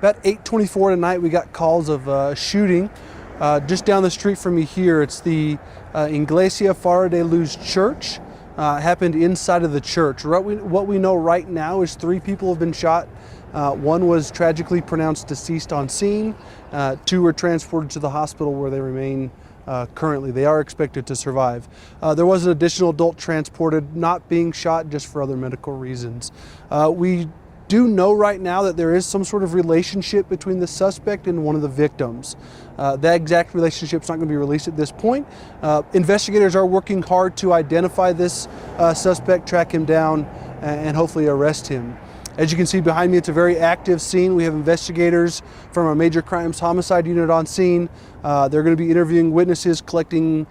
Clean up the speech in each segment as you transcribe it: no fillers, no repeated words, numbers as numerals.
About 8:24 tonight, we got calls of a shooting just down the street from me here. It's the Iglesia Faro de Luz church. Happened inside of the church. What we know right now is 3 people have been shot. One was tragically pronounced deceased on scene. 2 were transported to the hospital where they remain currently. They are expected to survive. There was an additional adult transported, not being shot, just for other medical reasons. We do know right now that there is some sort of relationship between the suspect and one of the victims. That exact relationship is not going to be released at this point. Investigators are working hard to identify this suspect, track him down, and hopefully arrest him. As you can see behind me, it's a very active scene. We have investigators from our major crimes homicide unit on scene. They're going to be interviewing witnesses, collecting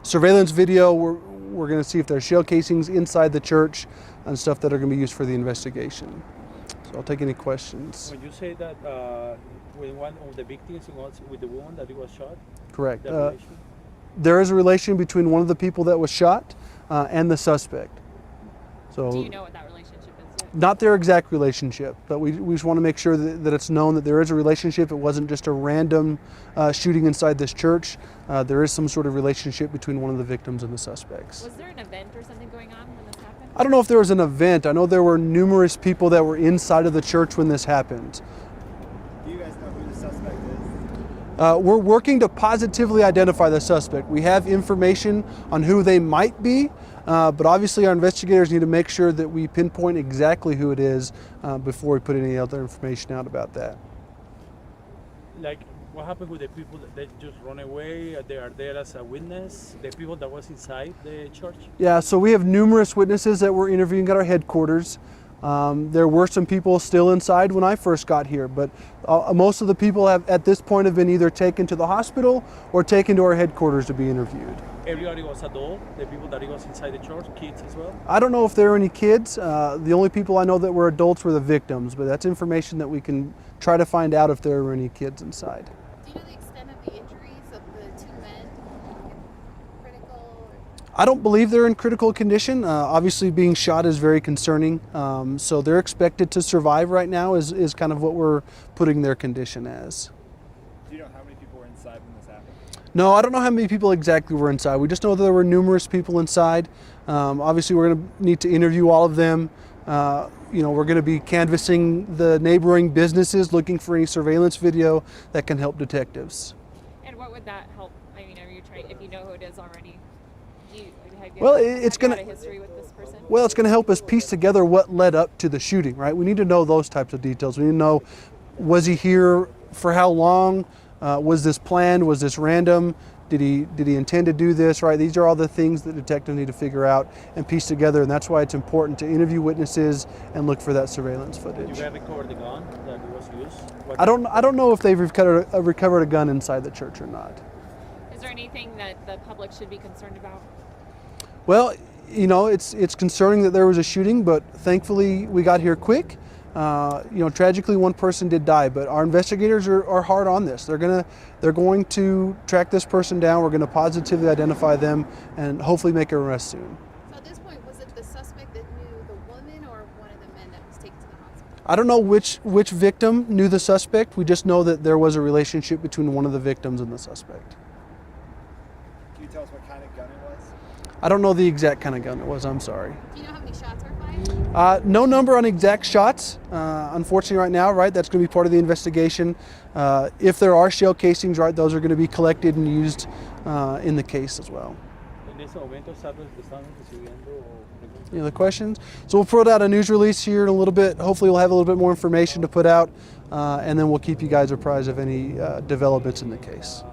surveillance video. We're going to see if there's shell casings inside the church and stuff that are going to be used for the investigation. So I'll take any questions. When you say that when one of the victims was with the woman that he was shot? Correct. There is a relation between one of the people that was shot and the suspect. So, do you know what that relationship is yet? Not their exact relationship, but we just want to make sure that it's known that there is a relationship. It wasn't just a random shooting inside this church. There is some sort of relationship between one of the victims and the suspects. Was there an event or something going on when this happened? I don't know if there was an event. I know there were numerous people that were inside of the church when this happened. Do you guys know who the suspect is? We're working to positively identify the suspect. We have information on who they might be, but obviously our investigators need to make sure that we pinpoint exactly who it is before we put any other information out about that. Like, what happened with the people that they just run away? They are there as a witness, the people that was inside the church? Yeah, so we have numerous witnesses that we're interviewing at our headquarters. There were some people still inside when I first got here, but most of the people at this point have been either taken to the hospital or taken to our headquarters to be interviewed. Everybody was adult, the people that was inside the church, kids as well? I don't know if there were any kids. The only people I know that were adults were the victims, but that's information that we can try to find out if there were any kids inside. Do you know the extent of the injuries of the 2 men? Critical? I don't believe they're in critical condition. Obviously being shot is very concerning. So they're expected to survive right now is kind of what we're putting their condition as. Do you know how many people were inside when this happened? No, I don't know how many people exactly were inside. We just know that there were numerous people inside. Obviously we're going to need to interview all of them. We're going to be canvassing the neighboring businesses, looking for any surveillance video that can help detectives. And what would that help? I mean, are you trying, if you know who it is already, it's going to history with this person? Well, it's going to help us piece together what led up to the shooting, right? We need to know those types of details. We need to know, was he here for how long? Was this planned? Was this random? Did he intend to do this, right? These are all the things that detectives need to figure out and piece together, and that's why it's important to interview witnesses and look for that surveillance footage. You have recovered the gun that was used? I don't know if they've recovered a gun inside the church or not. Is there anything that the public should be concerned about? Well, it's concerning that there was a shooting, but thankfully we got here quick. Tragically one person did die, but our investigators are hard on this. They're going to track this person down. We're going to positively identify them and hopefully make an arrest soon. So at this point, was it the suspect that knew the woman or one of the men that was taken to the hospital? I don't know which victim knew the suspect. We just know that there was a relationship between one of the victims and the suspect. Can you tell us what kind of gun it was? I don't know the exact kind of gun it was, I'm sorry. Do you know how many shots were fired? No number on exact shots, unfortunately right now, right? That's going to be part of the investigation. If there are shell casings, right, those are going to be collected and used in the case as well. Any other questions? So we'll put out a news release here in a little bit. Hopefully we'll have a little bit more information to put out, and then we'll keep you guys apprised of any developments in the case.